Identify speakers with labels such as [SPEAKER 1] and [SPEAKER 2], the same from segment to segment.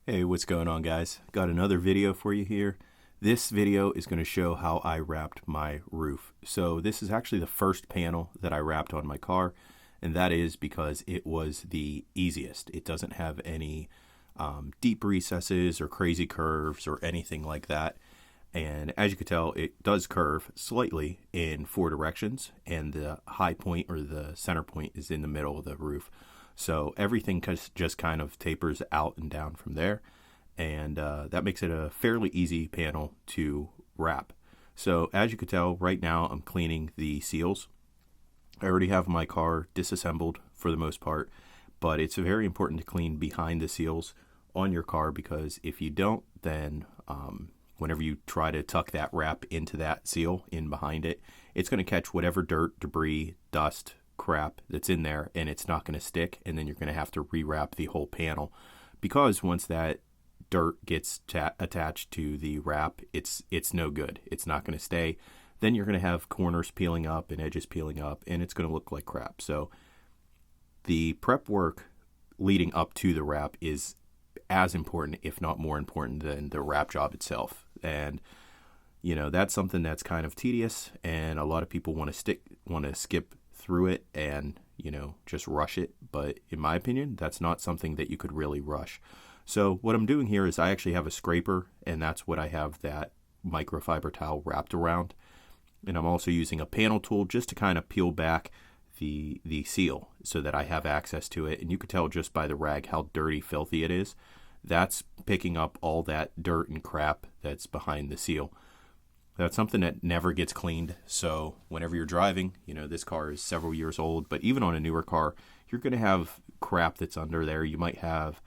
[SPEAKER 1] Hey, what's going on, guys? Got another video for you here. This video is going to show how I wrapped my roof. So this is actually the first panel that I wrapped on my car, and that is because it was the easiest. It doesn't have any deep recesses or crazy curves or anything like that. And as you can tell, it does curve slightly in 4 directions, and the high point or the center point is in the middle of the roof. So everything just kind of tapers out and down from there, and that makes it a fairly easy panel to wrap. So as you can tell, right now I'm cleaning the seals. I already have my car disassembled for the most part, but it's very important to clean behind the seals on your car, because if you don't, then whenever you try to tuck that wrap into that seal in behind it, it's going to catch whatever dirt, debris, dust, crap that's in there, and it's not going to stick, and then you're going to have to rewrap the whole panel, because once that dirt gets attached to the wrap, it's no good. It's not going to stay. Then you're going to have corners peeling up and edges peeling up, and it's going to look like crap. So the prep work leading up to the wrap is as important, if not more important, than the wrap job itself. And you know, that's something that's kind of tedious, and a lot of people want to skip through it and, you know, just rush it. But in my opinion, that's not something that you could really rush. So what I'm doing here is I actually have a scraper, and that's what I have that microfiber towel wrapped around. And I'm also using a panel tool just to kind of peel back the seal so that I have access to it. And you could tell just by the rag how dirty, filthy it is. That's picking up all that dirt and crap that's behind the seal. That's something that never gets cleaned. So whenever you're driving, you know, this car is several years old, but even on a newer car, you're going to have crap that's under there. You might have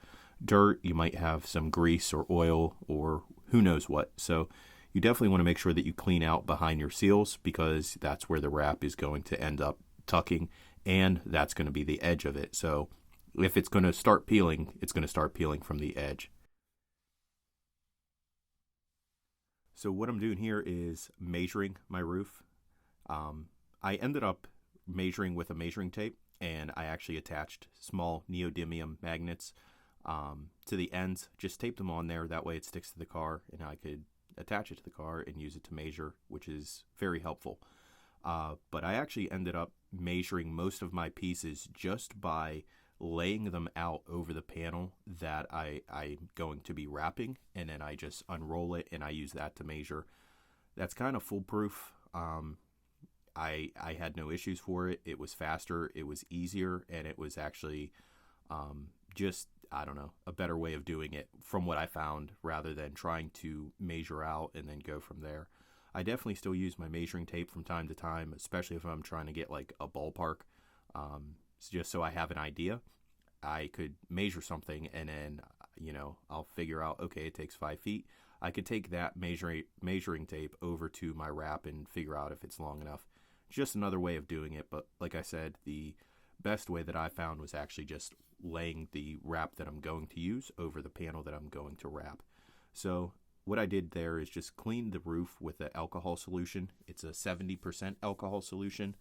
[SPEAKER 1] dirt, you might have some grease or oil or who knows what. So you definitely want to make sure that you clean out behind your seals, because that's where the wrap is going to end up tucking, and that's going to be the edge of it. So if it's going to start peeling, it's going to start peeling from the edge. So what I'm doing here is measuring my roof. I ended up measuring with a measuring tape, and I actually attached small neodymium magnets to the ends. Just taped them on there. That way it sticks to the car, and I could attach it to the car and use it to measure, which is very helpful. But I actually ended up measuring most of my pieces just by laying them out over the panel that I'm going to be wrapping, and then I just unroll it and I use that to measure. That's kind of foolproof. I had no issues for it. It was faster, it was easier, and it was actually just, I don't know, a better way of doing it from what I found, rather than trying to measure out and then go from there. I definitely still use my measuring tape from time to time, especially if I'm trying to get like a ballpark. Just so I have an idea. I could measure something, and then, you know, I'll figure out, okay, it takes 5 feet. I could take that measuring tape over to my wrap and figure out if it's long enough. Just another way of doing it, but like I said, the best way that I found was actually just laying the wrap that I'm going to use over the panel that I'm going to wrap. So what I did there is just clean the roof with an alcohol solution. It's a 70% alcohol solution.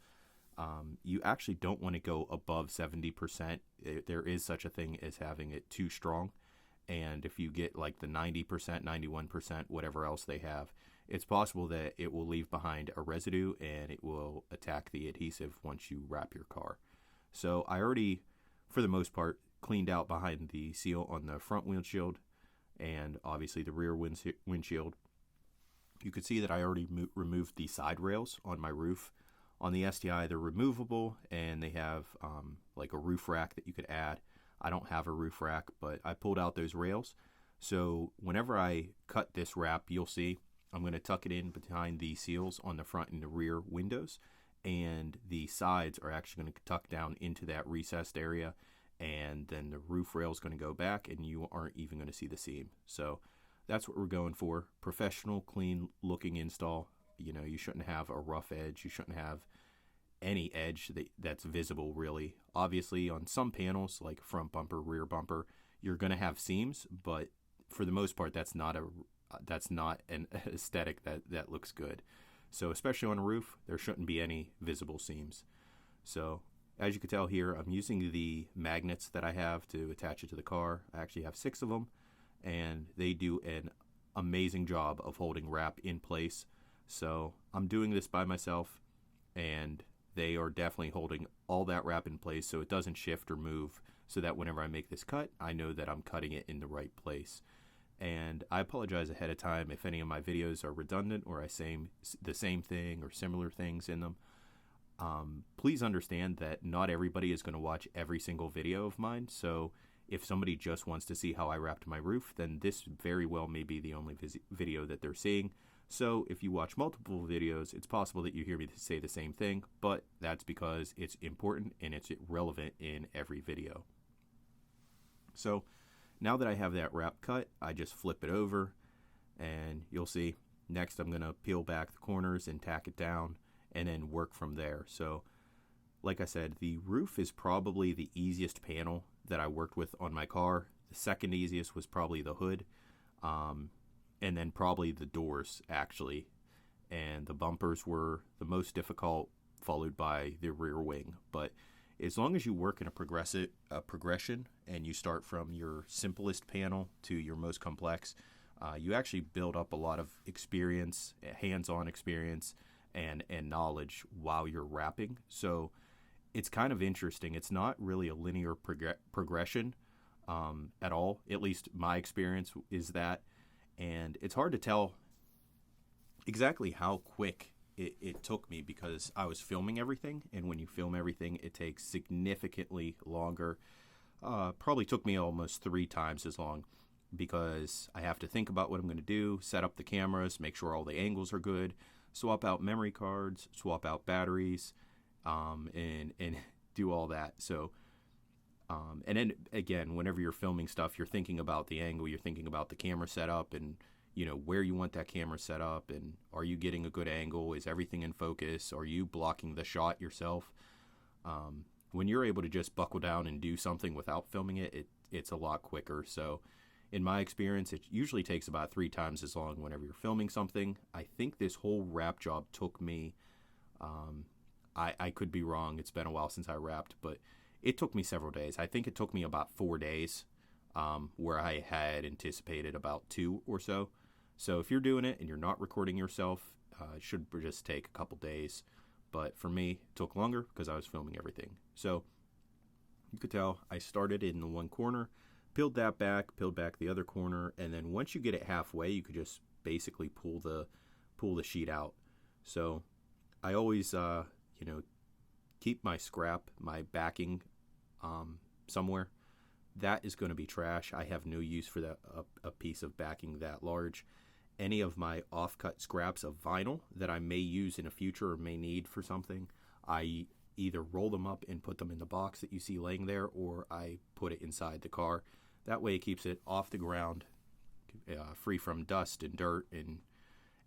[SPEAKER 1] You actually don't want to go above 70%. There is such a thing as having it too strong. And if you get like the 90%, 91%, whatever else they have, it's possible that it will leave behind a residue and it will attack the adhesive once you wrap your car. So I already, for the most part, cleaned out behind the seal on the front windshield and obviously the rear windshield. You could see that I already removed the side rails on my roof. On the STi, they're removable, and they have like a roof rack that you could add. I don't have a roof rack, but I pulled out those rails. So whenever I cut this wrap, you'll see I'm going to tuck it in behind the seals on the front and the rear windows, and the sides are actually going to tuck down into that recessed area, and then the roof rail is going to go back, and you aren't even going to see the seam. So that's what we're going for. Professional, clean looking install. You know, you shouldn't have a rough edge. You shouldn't have any edge that's visible, really. Obviously, on some panels, like front bumper, rear bumper, you're going to have seams, but for the most part, that's not an aesthetic that looks good. So especially on a roof, there shouldn't be any visible seams. So as you can tell here, I'm using the magnets that I have to attach it to the car. I actually have 6 of them, and they do an amazing job of holding wrap in place. So I'm doing this by myself, and they are definitely holding all that wrap in place so it doesn't shift or move, so that whenever I make this cut, I know that I'm cutting it in the right place. And I apologize ahead of time if any of my videos are redundant or I say the same thing or similar things in them. Please understand that not everybody is going to watch every single video of mine, so if somebody just wants to see how I wrapped my roof, then this very well may be the only video that they're seeing. So if you watch multiple videos, it's possible that you hear me say the same thing, but that's because it's important and it's relevant in every video. So now that I have that wrap cut, I just flip it over, and you'll see next I'm going to peel back the corners and tack it down and then work from there. So like I said, the roof is probably the easiest panel that I worked with on my car. The second easiest was probably the hood, and then probably the doors, actually. And the bumpers were the most difficult, followed by the rear wing. But as long as you work in a progression and you start from your simplest panel to your most complex, you actually build up a lot of experience, hands-on experience, and knowledge while you're wrapping. So it's kind of interesting. It's not really a linear progression at all. At least my experience is that. And it's hard to tell exactly how quick it took me, because I was filming everything. And when you film everything, it takes significantly longer. Probably took me almost 3 times as long, because I have to think about what I'm going to do, set up the cameras, make sure all the angles are good, swap out memory cards, swap out batteries, and do all that. So, and then again, whenever you're filming stuff, you're thinking about the angle, you're thinking about the camera setup, and where you want that camera set up, and are you getting a good angle? Is everything in focus? Are you blocking the shot yourself? When you're able to just buckle down and do something without filming it, it's a lot quicker. So in my experience, it usually takes about 3 times as long whenever you're filming something. I think this whole wrap job took me, I could be wrong, it's been a while since I wrapped, but it took me several days. I think it took me about 4 days, where I had anticipated about 2 or so. So if you're doing it and you're not recording yourself, it should just take a couple days. But for me, it took longer because I was filming everything. So you could tell I started in the one corner, peeled back the other corner, and then once you get it halfway, you could just basically pull the sheet out. So I always keep my scrap, my backing, somewhere. That is going to be trash. I have no use for that a piece of backing that large. Any of my off-cut scraps of vinyl that I may use in the future or may need for something, I either roll them up and put them in the box that you see laying there, or I put it inside the car. That way it keeps it off the ground, free from dust and dirt and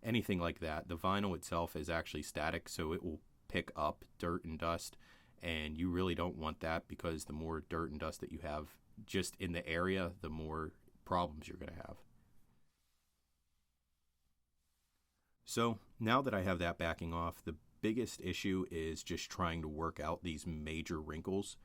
[SPEAKER 1] anything like that. The vinyl itself is actually static, so it will pick up dirt and dust, and you really don't want that, because the more dirt and dust that you have just in the area, the more problems you're going to have. So now that I have that backing off, the biggest issue is just trying to work out these major wrinkles.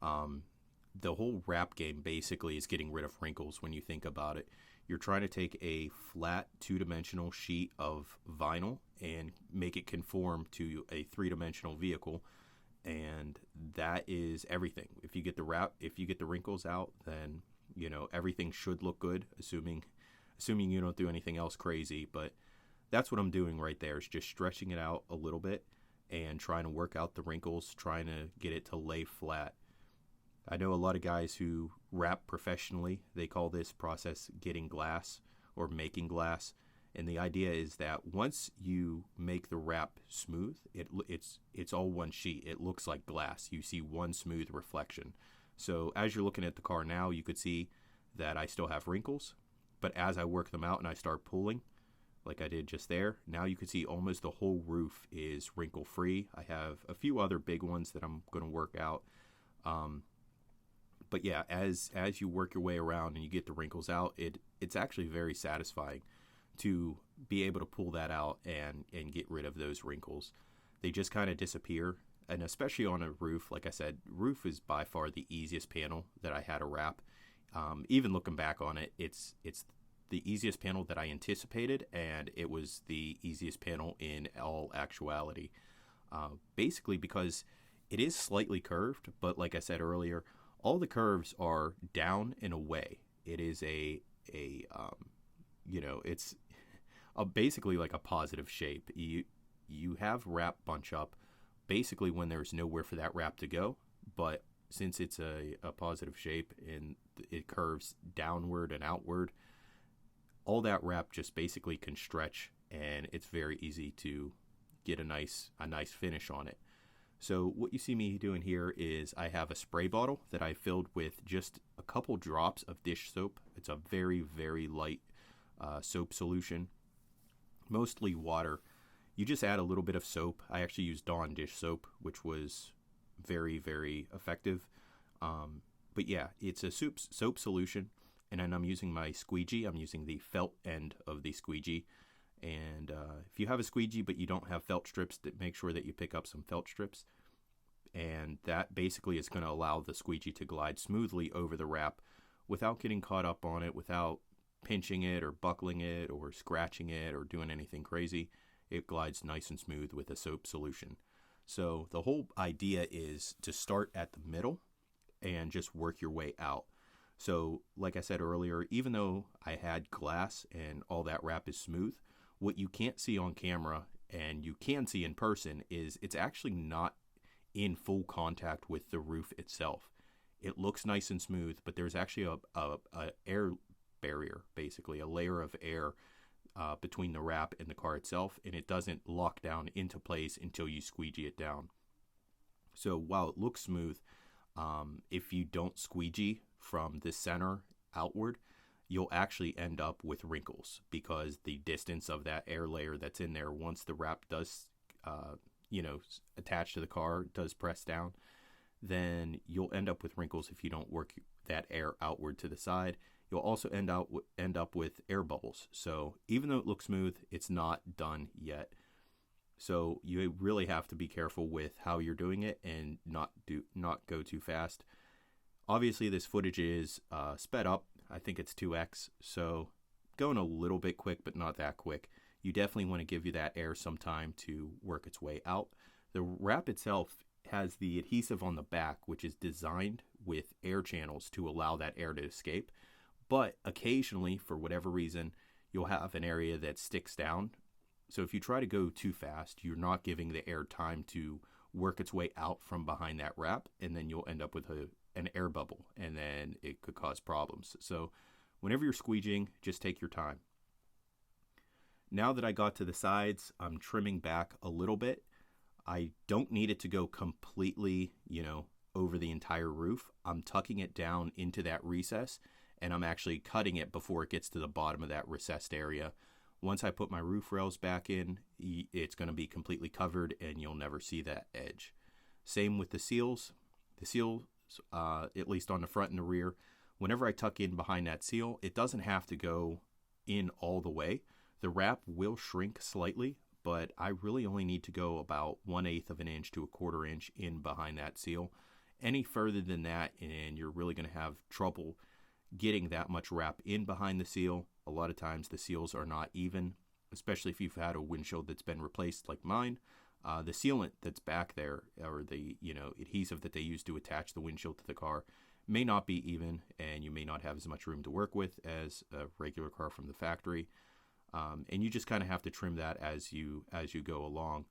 [SPEAKER 1] The whole wrap game basically is getting rid of wrinkles when you think about it. You're trying to take a flat 2-dimensional sheet of vinyl and make it conform to a 3-dimensional vehicle, and that is everything. If you get the wrinkles out, then everything should look good, assuming you don't do anything else crazy. But that's what I'm doing right there, is just stretching it out a little bit and trying to work out the wrinkles, trying to get it to lay flat. I know a lot of guys who wrap professionally. They call this process getting glass or making glass. And the idea is that once you make the wrap smooth, it's all one sheet. It looks like glass. You see one smooth reflection. So as you're looking at the car now, you could see that I still have wrinkles. But as I work them out and I start pulling, like I did just there, now you can see almost the whole roof is wrinkle free. I have a few other big ones that I'm going to work out. But yeah, as you work your way around and you get the wrinkles out, it's actually very satisfying to be able to pull that out and get rid of those wrinkles. They just kind of disappear. And especially on a roof, like I said, roof is by far the easiest panel that I had to wrap. Even looking back on it, it's the easiest panel that I anticipated, and it was the easiest panel in all actuality. Basically because it is slightly curved, but like I said earlier, all the curves are down and away. It is it's basically like a positive shape. You have wrap bunch up basically when there's nowhere for that wrap to go, but since it's a positive shape and it curves downward and outward, all that wrap just basically can stretch, and it's very easy to get a nice finish on it. So what you see me doing here is I have a spray bottle that I filled with just a couple drops of dish soap. It's a very, very light soap solution, mostly water. You just add a little bit of soap. I actually used Dawn dish soap, which was very, very effective. But yeah, it's a soap solution, and then I'm using my squeegee. I'm using the felt end of the squeegee. And if you have a squeegee but you don't have felt strips, make sure that you pick up some felt strips. And that basically is going to allow the squeegee to glide smoothly over the wrap without getting caught up on it, without pinching it or buckling it or scratching it or doing anything crazy. It glides nice and smooth with a soap solution. So the whole idea is to start at the middle and just work your way out. So like I said earlier, even though I had glass and all that wrap is smooth, what you can't see on camera and you can see in person is it's actually not in full contact with the roof itself. It looks nice and smooth, but there's actually a air barrier, basically a layer of air between the wrap and the car itself, and it doesn't lock down into place until you squeegee it down. So while it looks smooth, if you don't squeegee from the center outward, you'll actually end up with wrinkles because the distance of that air layer that's in there, once the wrap does attach to the car, does press down, then you'll end up with wrinkles if you don't work that air outward to the side. You'll also end up with air bubbles. So even though it looks smooth, it's not done yet. So you really have to be careful with how you're doing it and not go too fast. Obviously, this footage is sped up. I think it's 2x, so going a little bit quick, but not that quick. You definitely want to give you that air some time to work its way out. The wrap itself has the adhesive on the back, which is designed with air channels to allow that air to escape. But occasionally, for whatever reason, you'll have an area that sticks down. So if you try to go too fast, you're not giving the air time to work its way out from behind that wrap, and then you'll end up with an air bubble, and then it could cause problems. So whenever you're squeegeeing, just take your time. Now that I got to the sides, I'm trimming back a little bit. I don't need it to go completely, over the entire roof. I'm tucking it down into that recess, and I'm actually cutting it before it gets to the bottom of that recessed area. Once I put my roof rails back in, it's going to be completely covered, and you'll never see that edge. Same with the seals. The seals, at least on the front and the rear, whenever I tuck in behind that seal, it doesn't have to go in all the way. The wrap will shrink slightly, but I really only need to go about 1/8 of an inch to 1/4 inch in behind that seal. Any further than that, and you're really going to have trouble getting that much wrap in behind the seal. A lot of times the seals are not even, especially if you've had a windshield that's been replaced like mine. The sealant that's back there, or the adhesive that they use to attach the windshield to the car, may not be even, and you may not have as much room to work with as a regular car from the factory. And you just kind of have to trim that as you go along.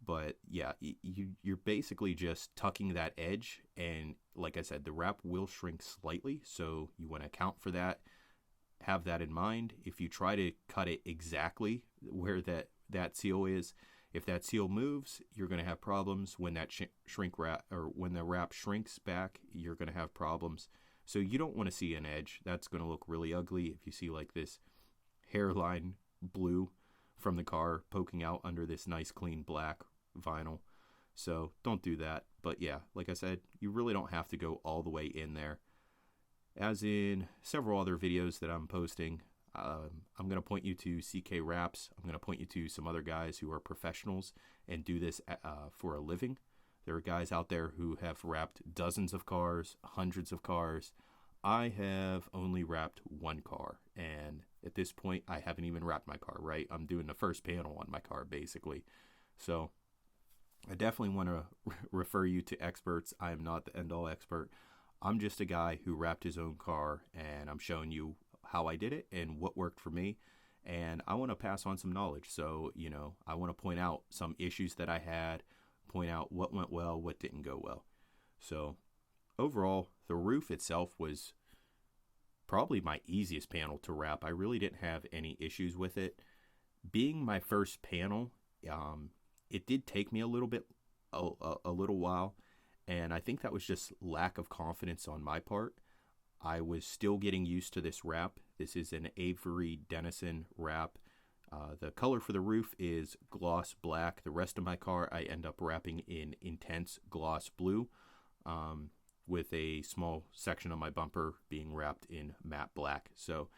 [SPEAKER 1] But yeah, you're basically just tucking that edge, and like I said, the wrap will shrink slightly, so you want to account for that. Have that in mind. If you try to cut it exactly where that seal is, if that seal moves, you're going to have problems. When that when the wrap shrinks back, you're going to have problems. So you don't want to see an edge. That's going to look really ugly if you see like this hairline blue from the car poking out under this nice clean black vinyl. So don't do that. But yeah, like I said, you really don't have to go all the way in there. As in several other videos that I'm posting, I'm going to point you to CK Wraps. I'm going to point you to some other guys who are professionals and do this for a living. There are guys out there who have wrapped dozens of cars, hundreds of cars. I have only wrapped one car, and at this point, I haven't even wrapped my car, right? I'm doing the first panel on my car, basically. So I definitely want to refer you to experts. I am not the end-all expert. I'm just a guy who wrapped his own car, and I'm showing you how I did it and what worked for me. And I want to pass on some knowledge. So, I want to point out some issues that I had, point out what went well, what didn't go well. So overall, the roof itself was probably my easiest panel to wrap. I really didn't have any issues with it. Being my first panel, it did take me a little while, and I think that was just lack of confidence on my part. I was still getting used to this wrap. This is an Avery Dennison wrap. The color for the roof is gloss black. The rest of my car I end up wrapping in intense gloss blue, with a small section of my bumper being wrapped in matte black. So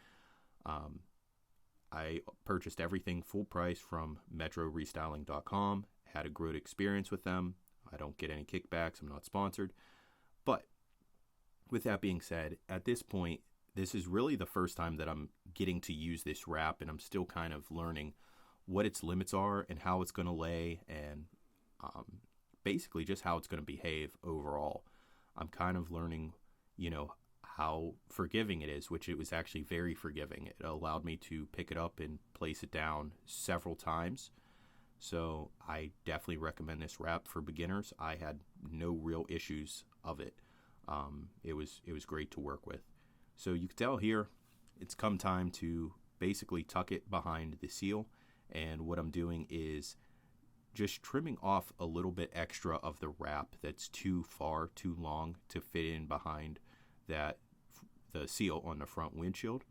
[SPEAKER 1] I purchased everything full price from metrorestyling.com. Had a great experience with them. I don't get any kickbacks. I'm not sponsored. But with that being said, at this point, this is really the first time that I'm getting to use this wrap, and I'm still kind of learning what its limits are and how it's going to lay, and basically just how it's going to behave overall. I'm kind of learning, how forgiving it is, which it was actually very forgiving. It allowed me to pick it up and place it down several times. So I definitely recommend this wrap for beginners. I had no real issues of it. It was great to work with. So you can tell here, it's come time to basically tuck it behind the seal. And what I'm doing is just trimming off a little bit extra of the wrap that's too long to fit in behind the seal on the front windshield.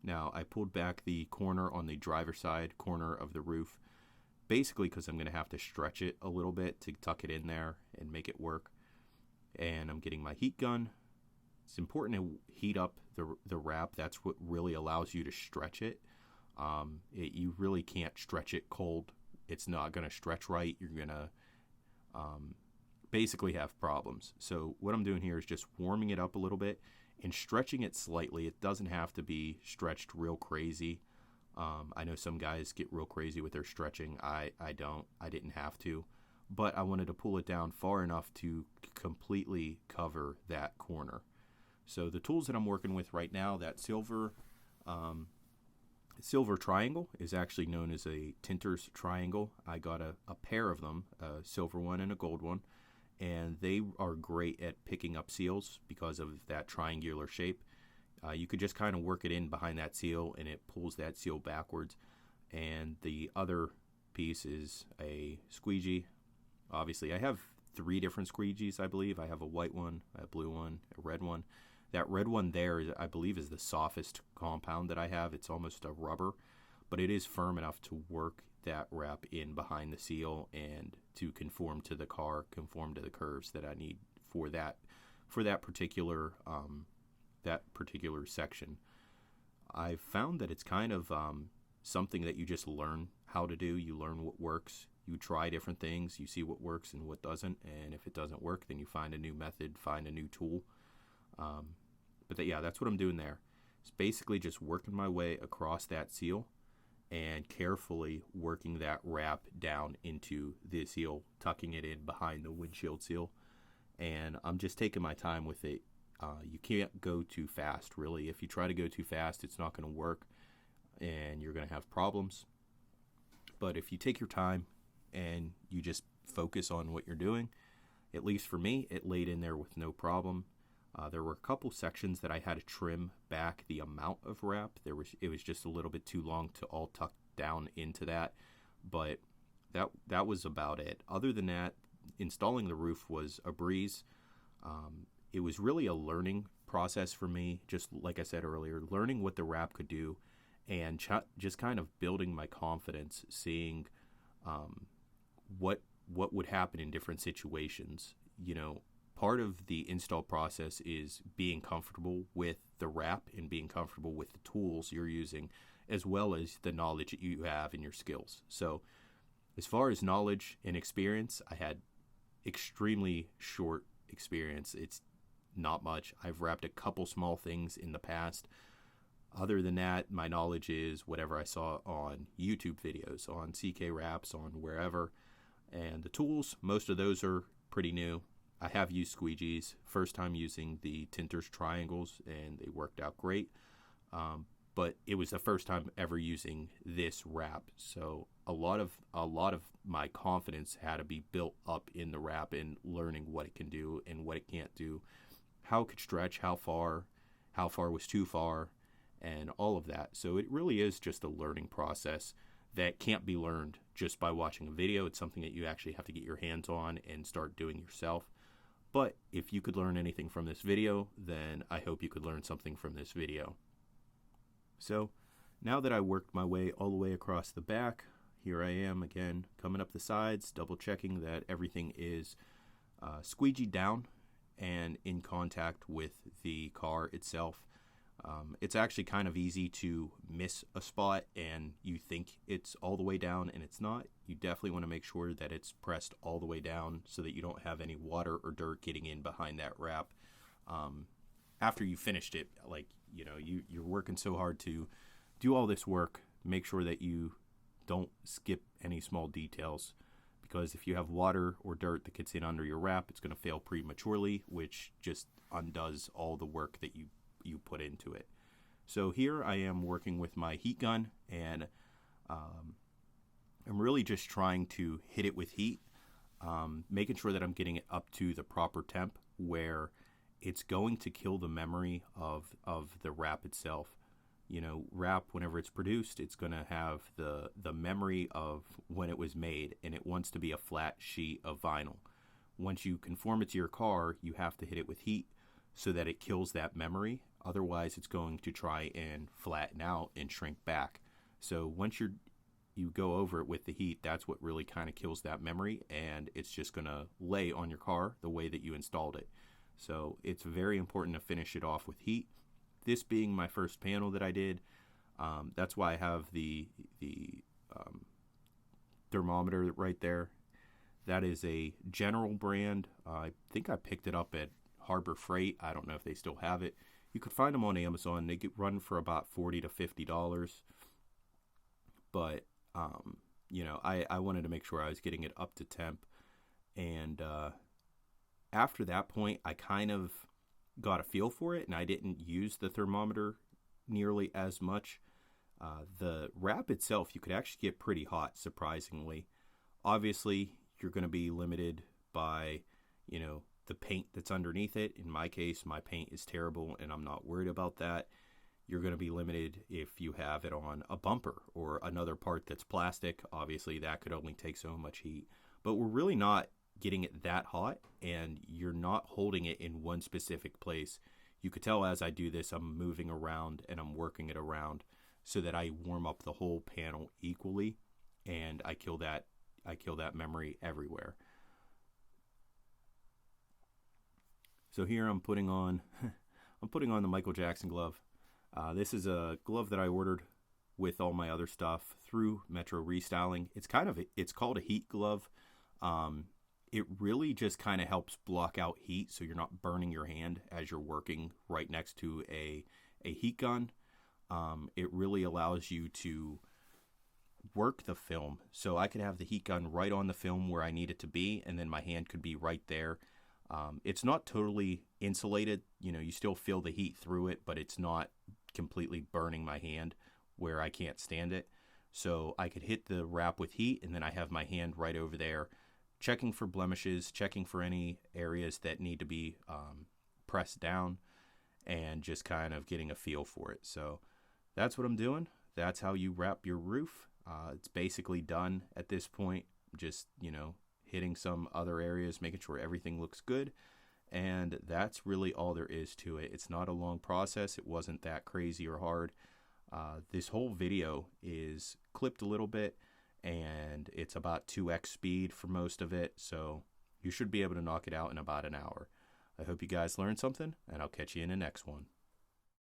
[SPEAKER 1] Now, I pulled back the corner on the driver's side corner of the roof, basically because I'm going to have to stretch it a little bit to tuck it in there and make it work. And I'm getting my heat gun. It's important to heat up the wrap. That's what really allows you to stretch it. You really can't stretch it cold. It's not going to stretch right. You're going to basically have problems. So what I'm doing here is just warming it up a little bit and stretching it slightly. It doesn't have to be stretched real crazy. I know some guys get real crazy with their stretching. I don't. I didn't have to. But I wanted to pull it down far enough to completely cover that corner. So the tools that I'm working with right now, that silver triangle is actually known as a tinter's triangle. I got a pair of them, a silver one and a gold one, and they are great at picking up seals because of that triangular shape. You could just kind of work it in behind that seal, and it pulls that seal backwards. And the other piece is a squeegee. Obviously, I have 3 different squeegees, I believe. I have a white one, a blue one, a red one. That red one there, I believe, is the softest compound that I have. It's almost a rubber, but it is firm enough to work that wrap in behind the seal and to conform to the car, conform to the curves that I need for that particular section. I've found that it's kind of something that you just learn how to do. You learn what works. You try different things. You see what works and what doesn't. And if it doesn't work, then you find a new method, find a new tool. That's what I'm doing there. It's basically just working my way across that seal and carefully working that wrap down into the seal, tucking it in behind the windshield seal. And I'm just taking my time with it. You can't go too fast, really. If you try to go too fast, it's not going to work, and you're going to have problems. But if you take your time and you just focus on what you're doing, at least for me, it laid in there with no problem. There were a couple sections that I had to trim back the amount of wrap. It was just a little bit too long to all tuck down into that, but that was about it. Other than that, installing the roof was a breeze. It was really a learning process for me, just like I said earlier, learning what the wrap could do and just kind of building my confidence, seeing what would happen in different situations. Part of the install process is being comfortable with the wrap and being comfortable with the tools you're using, as well as the knowledge that you have and your skills. So as far as knowledge and experience, I had extremely short experience. not much. I've wrapped a couple small things in the past. Other than that, my knowledge is whatever I saw on YouTube videos, on CK Wraps, on wherever. And the tools, most of those are pretty new. I have used squeegees, first time using the Tinter's triangles, and they worked out great. But it was the first time ever using this wrap, so a lot of my confidence had to be built up in the wrap and learning what it can do and what it can't do, how it could stretch, how far was too far, and all of that. So it really is just a learning process that can't be learned just by watching a video. It's something that you actually have to get your hands on and start doing yourself. But if you could learn anything from this video, then I hope you could learn something from this video. So now that I worked my way all the way across the back, here I am again coming up the sides, double checking that everything is squeegeed down and in contact with the car itself. It's actually kind of easy to miss a spot and you think it's all the way down and it's not. You definitely want to make sure that it's pressed all the way down so that you don't have any water or dirt getting in behind that wrap. After you finished it, like, you know, you're working so hard to do all this work, make sure that you don't skip any small details, because if you have water or dirt that gets in under your wrap, it's going to fail prematurely, which just undoes all the work that you put into it. So here I am working with my heat gun, and I'm really just trying to hit it with heat, making sure that I'm getting it up to the proper temp where it's going to kill the memory of the wrap itself. You know, wrap, whenever it's produced, it's going to have the memory of when it was made, and it wants to be a flat sheet of vinyl. Once you conform it to your car, you have to hit it with heat so that it kills that memory. Otherwise, it's going to try and flatten out and shrink back. So once you go over it with the heat, that's what really kind of kills that memory, and it's just going to lay on your car the way that you installed it. So it's very important to finish it off with heat. This being my first panel that I did, that's why I have the thermometer right there. That is a General brand. I think I picked it up at Harbor Freight. I don't know if they still have it. You could find them on Amazon. They get run for about $40 to $50. But, you know, I wanted to make sure I was getting it up to temp. And after that point, I kind of got a feel for it, and I didn't use the thermometer nearly as much. The wrap itself, you could actually get pretty hot, surprisingly. Obviously, you're going to be limited by, you know, the paint that's underneath it. In my case, my paint is terrible, and I'm not worried about that. You're going to be limited if you have it on a bumper or another part that's plastic. Obviously, that could only take so much heat. But we're really not getting it that hot, and you're not holding it in one specific place. You could tell as I do this, I'm moving around and I'm working it around so that I warm up the whole panel equally, and I kill that memory everywhere. So here I'm putting on the Michael Jackson glove. This is a glove that I ordered with all my other stuff through Metro Restyling. It's called a heat glove. It really just kind of helps block out heat so you're not burning your hand as you're working right next to a heat gun. It really allows you to work the film. So I could have the heat gun right on the film where I need it to be, and then my hand could be right there. It's not totally insulated. You know, you still feel the heat through it, but it's not completely burning my hand where I can't stand it. So I could hit the wrap with heat, and then I have my hand right over there, checking for blemishes, checking for any areas that need to be pressed down, and just kind of getting a feel for it. So that's what I'm doing. That's how you wrap your roof. It's basically done at this point. Just, you know, hitting some other areas, making sure everything looks good. And that's really all there is to it. It's not a long process. It wasn't that crazy or hard. This whole video is clipped a little bit, and it's about 2x speed for most of it. So you should be able to knock it out in about an hour. I hope you guys learned something, and I'll catch you in the next one.